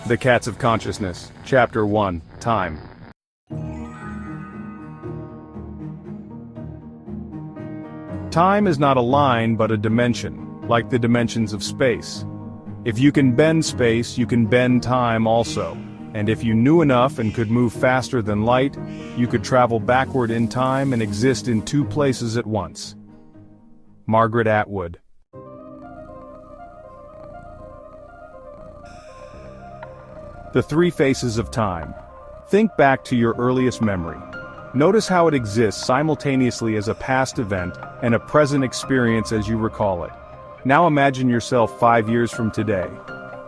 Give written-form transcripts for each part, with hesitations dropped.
The Cats of Consciousness, Chapter 1, Time. Time is not a line but a dimension, like the dimensions of space. If you can bend space, you can bend time also. And if you knew enough and could move faster than light, you could travel backward in time and exist in two places at once. Margaret Atwood. The three faces of time. Think back to your earliest memory. Notice how it exists simultaneously as a past event and a present experience as you recall it. Now imagine yourself 5 years from today.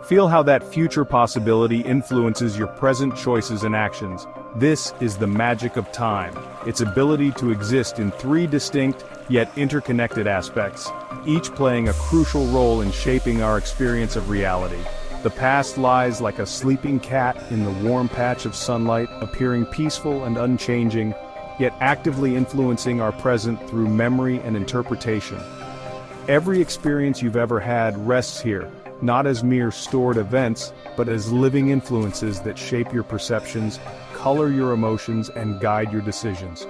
Feel how that future possibility influences your present choices and actions. This is the magic of time, its ability to exist in three distinct, yet interconnected aspects, each playing a crucial role in shaping our experience of reality. The past lies like a sleeping cat in the warm patch of sunlight, appearing peaceful and unchanging, yet actively influencing our present through memory and interpretation. Every experience you've ever had rests here, not as mere stored events, but as living influences that shape your perceptions, color your emotions, and guide your decisions.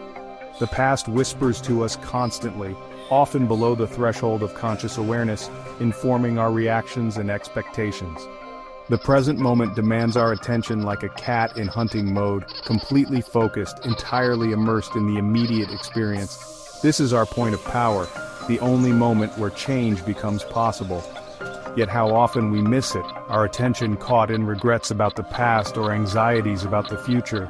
The past whispers to us constantly, often below the threshold of conscious awareness, informing our reactions and expectations. The present moment demands our attention like a cat in hunting mode, completely focused, entirely immersed in the immediate experience. This is our point of power, the only moment where change becomes possible. Yet how often we miss it, our attention caught in regrets about the past or anxieties about the future.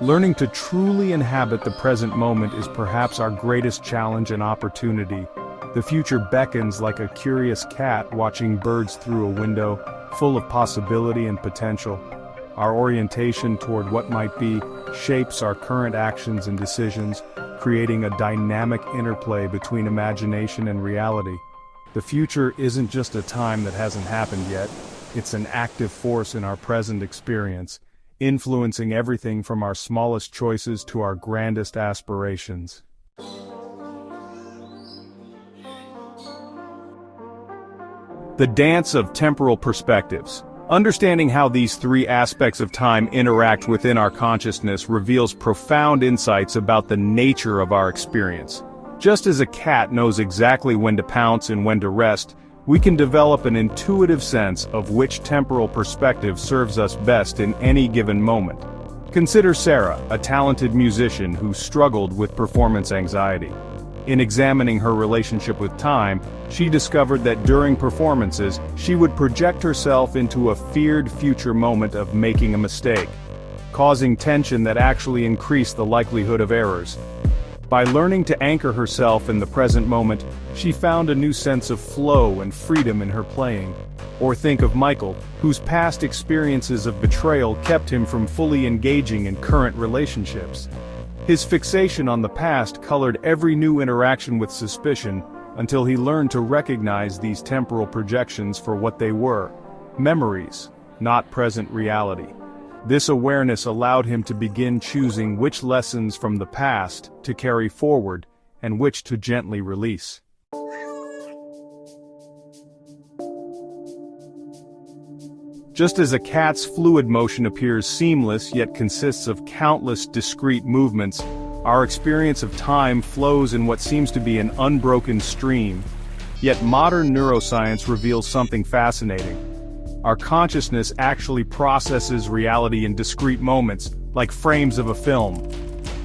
Learning to truly inhabit the present moment is perhaps our greatest challenge and opportunity. The future beckons like a curious cat watching birds through a window, full of possibility and potential. Our orientation toward what might be shapes our current actions and decisions, creating a dynamic interplay between imagination and reality. The future isn't just a time that hasn't happened yet, it's an active force in our present experience, influencing everything from our smallest choices to our grandest aspirations. The dance of temporal perspectives. Understanding how these three aspects of time interact within our consciousness reveals profound insights about the nature of our experience. Just as a cat knows exactly when to pounce and when to rest, we can develop an intuitive sense of which temporal perspective serves us best in any given moment. Consider Sarah, a talented musician who struggled with performance anxiety. In examining her relationship with time, she discovered that during performances, she would project herself into a feared future moment of making a mistake, causing tension that actually increased the likelihood of errors. By learning to anchor herself in the present moment, she found a new sense of flow and freedom in her playing. Or think of Michael, whose past experiences of betrayal kept him from fully engaging in current relationships. His fixation on the past colored every new interaction with suspicion, until he learned to recognize these temporal projections for what they were: memories, not present reality. This awareness allowed him to begin choosing which lessons from the past to carry forward and which to gently release. Just as a cat's fluid motion appears seamless yet consists of countless discrete movements, our experience of time flows in what seems to be an unbroken stream. Yet modern neuroscience reveals something fascinating. Our consciousness actually processes reality in discrete moments, like frames of a film.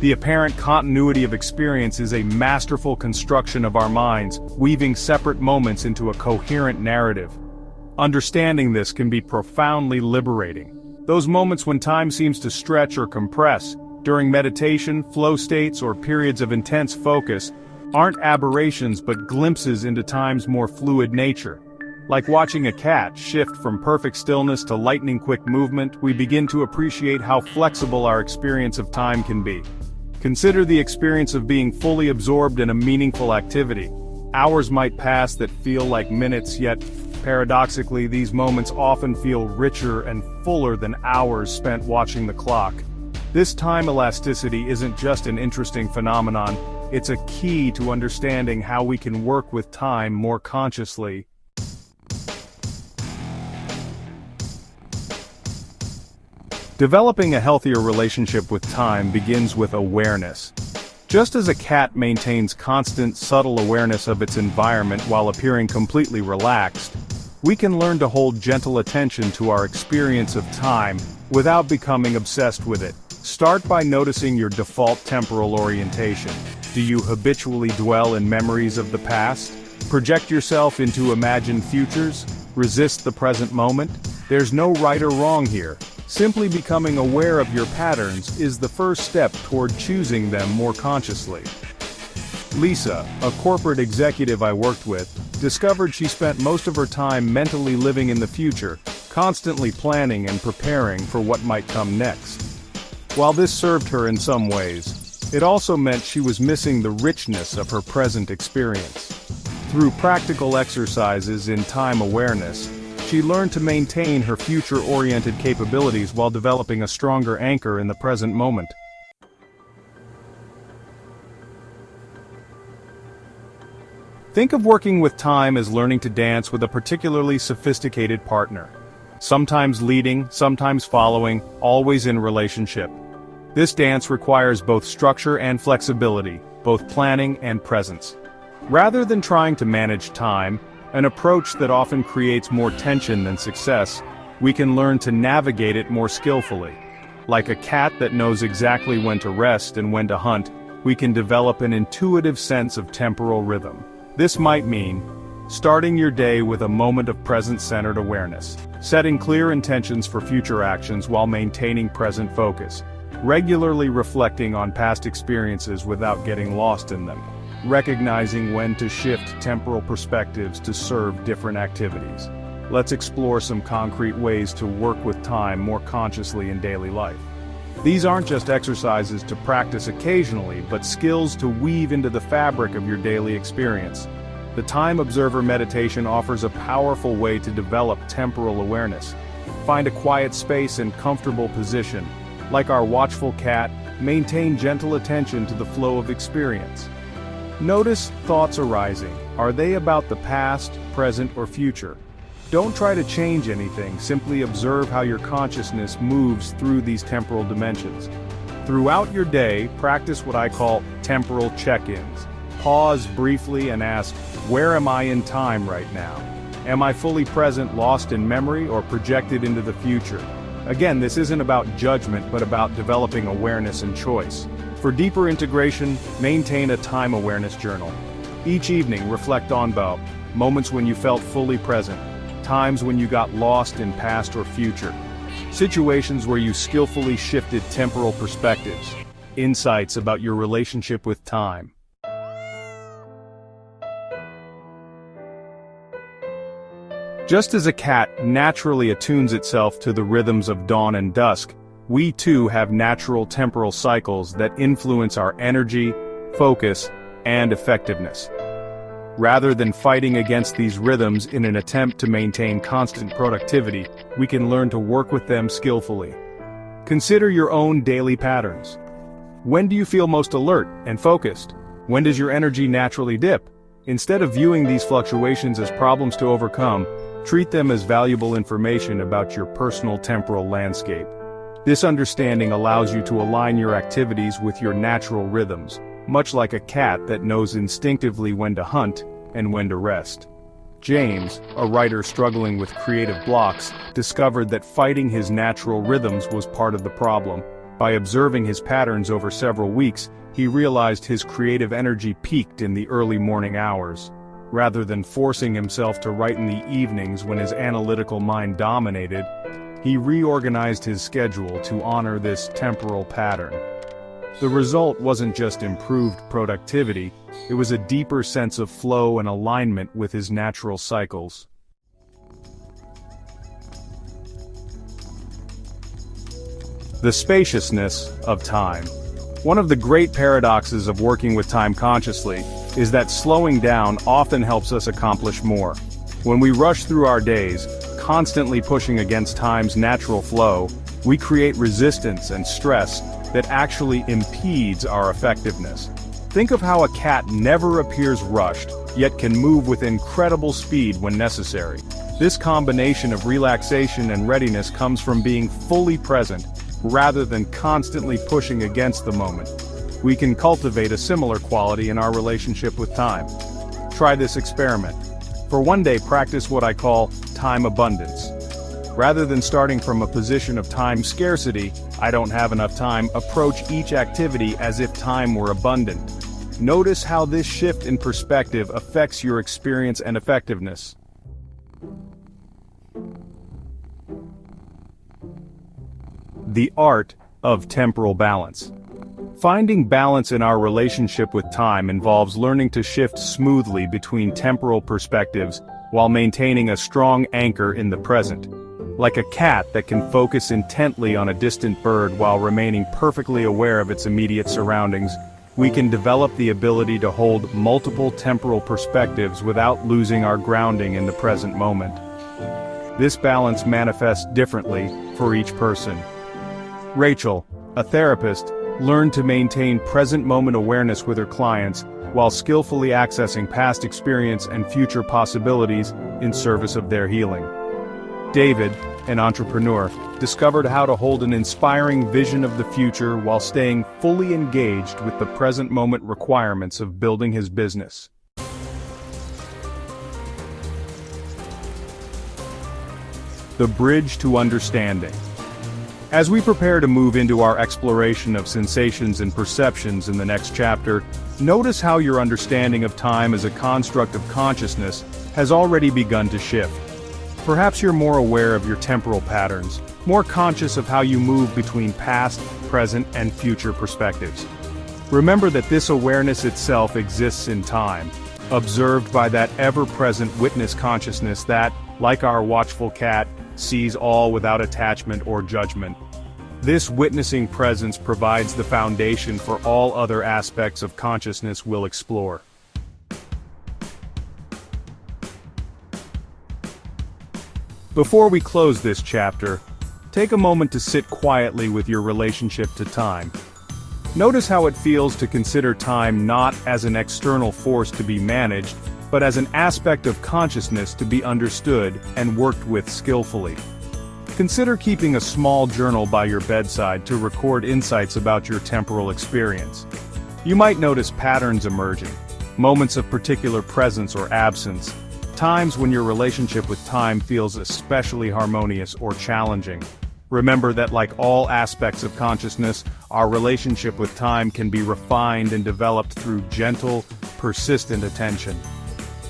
The apparent continuity of experience is a masterful construction of our minds, weaving separate moments into a coherent narrative. Understanding this can be profoundly liberating. Those moments when time seems to stretch or compress, during meditation, flow states, or periods of intense focus, aren't aberrations but glimpses into time's more fluid nature. Like watching a cat shift from perfect stillness to lightning-quick movement, we begin to appreciate how flexible our experience of time can be. Consider the experience of being fully absorbed in a meaningful activity. Hours might pass that feel like minutes, yet paradoxically, these moments often feel richer and fuller than hours spent watching the clock. This time elasticity isn't just an interesting phenomenon, it's a key to understanding how we can work with time more consciously. Developing a healthier relationship with time begins with awareness. Just as a cat maintains constant, subtle awareness of its environment while appearing completely relaxed, we can learn to hold gentle attention to our experience of time without becoming obsessed with it. Start by noticing your default temporal orientation. Do you habitually dwell in memories of the past? Project yourself into imagined futures? Resist the present moment? There's no right or wrong here. Simply becoming aware of your patterns is the first step toward choosing them more consciously. Lisa, a corporate executive I worked with, discovered she spent most of her time mentally living in the future, constantly planning and preparing for what might come next. While this served her in some ways, it also meant she was missing the richness of her present experience. Through practical exercises in time awareness, she learned to maintain her future-oriented capabilities while developing a stronger anchor in the present moment. Think of working with time as learning to dance with a particularly sophisticated partner. Sometimes leading, sometimes following, always in relationship. This dance requires both structure and flexibility, both planning and presence. Rather than trying to manage time, an approach that often creates more tension than success, we can learn to navigate it more skillfully. Like a cat that knows exactly when to rest and when to hunt, we can develop an intuitive sense of temporal rhythm. This might mean starting your day with a moment of present-centered awareness, setting clear intentions for future actions while maintaining present focus, regularly reflecting on past experiences without getting lost in them, recognizing when to shift temporal perspectives to serve different activities. Let's explore some concrete ways to work with time more consciously in daily life. These aren't just exercises to practice occasionally, but skills to weave into the fabric of your daily experience. The Time Observer meditation offers a powerful way to develop temporal awareness. Find a quiet space and comfortable position. Like our watchful cat, maintain gentle attention to the flow of experience. Notice thoughts arising. Are they about the past, present, or future? Don't try to change anything, simply observe how your consciousness moves through these temporal dimensions. Throughout your day, practice what I call temporal check-ins. Pause briefly and ask, where am I in time right now? Am I fully present, lost in memory, or projected into the future? Again, this isn't about judgment, but about developing awareness and choice. For deeper integration, maintain a time awareness journal. Each evening, reflect on about moments when you felt fully present, times when you got lost in past or future, situations where you skillfully shifted temporal perspectives, insights about your relationship with time. Just as a cat naturally attunes itself to the rhythms of dawn and dusk, we too have natural temporal cycles that influence our energy, focus, and effectiveness. Rather than fighting against these rhythms in an attempt to maintain constant productivity, we can learn to work with them skillfully. Consider your own daily patterns. When do you feel most alert and focused? When does your energy naturally dip? Instead of viewing these fluctuations as problems to overcome, treat them as valuable information about your personal temporal landscape. This understanding allows you to align your activities with your natural rhythms, much like a cat that knows instinctively when to hunt and when to rest. James, a writer struggling with creative blocks, discovered that fighting his natural rhythms was part of the problem. By observing his patterns over several weeks, he realized his creative energy peaked in the early morning hours. Rather than forcing himself to write in the evenings when his analytical mind dominated, he reorganized his schedule to honor this temporal pattern. The result wasn't just improved productivity, it was a deeper sense of flow and alignment with his natural cycles. The spaciousness of time. One of the great paradoxes of working with time consciously is that slowing down often helps us accomplish more. When we rush through our days, constantly pushing against time's natural flow, we create resistance and stress that actually impedes our effectiveness. Think of how a cat never appears rushed, yet can move with incredible speed when necessary. This combination of relaxation and readiness comes from being fully present, rather than constantly pushing against the moment. We can cultivate a similar quality in our relationship with time. Try this experiment. For one day, practice what I call time abundance. Rather than starting from a position of time scarcity, I don't have enough time, approach each activity as if time were abundant. Notice how this shift in perspective affects your experience and effectiveness. The art of temporal balance. Finding balance in our relationship with time involves learning to shift smoothly between temporal perspectives while maintaining a strong anchor in the present. Like a cat that can focus intently on a distant bird while remaining perfectly aware of its immediate surroundings, we can develop the ability to hold multiple temporal perspectives without losing our grounding in the present moment. This balance manifests differently for each person. Rachel, a therapist, learned to maintain present-moment awareness with her clients while skillfully accessing past experience and future possibilities in service of their healing. David, an entrepreneur, discovered how to hold an inspiring vision of the future while staying fully engaged with the present-moment requirements of building his business. The bridge to understanding. As we prepare to move into our exploration of sensations and perceptions in the next chapter, notice how your understanding of time as a construct of consciousness has already begun to shift. Perhaps you're more aware of your temporal patterns, more conscious of how you move between past, present, and future perspectives. Remember that this awareness itself exists in time, observed by that ever-present witness consciousness that, like our watchful cat, sees all without attachment or judgment. This witnessing presence provides the foundation for all other aspects of consciousness we'll explore. Before we close this chapter, take a moment to sit quietly with your relationship to time. Notice how it feels to consider time not as an external force to be managed, but as an aspect of consciousness to be understood and worked with skillfully. Consider keeping a small journal by your bedside to record insights about your temporal experience. You might notice patterns emerging, moments of particular presence or absence, times when your relationship with time feels especially harmonious or challenging. Remember that like all aspects of consciousness, our relationship with time can be refined and developed through gentle, persistent attention.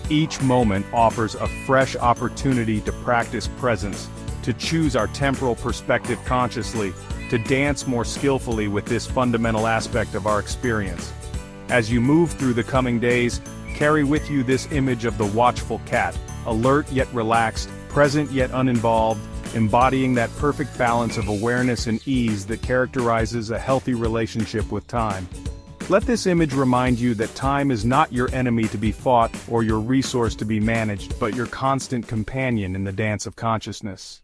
Each moment offers a fresh opportunity to practice presence, to choose our temporal perspective consciously, to dance more skillfully with this fundamental aspect of our experience. As you move through the coming days, carry with you this image of the watchful cat, alert yet relaxed, present yet uninvolved, embodying that perfect balance of awareness and ease that characterizes a healthy relationship with time. Let this image remind you that time is not your enemy to be fought or your resource to be managed, but your constant companion in the dance of consciousness.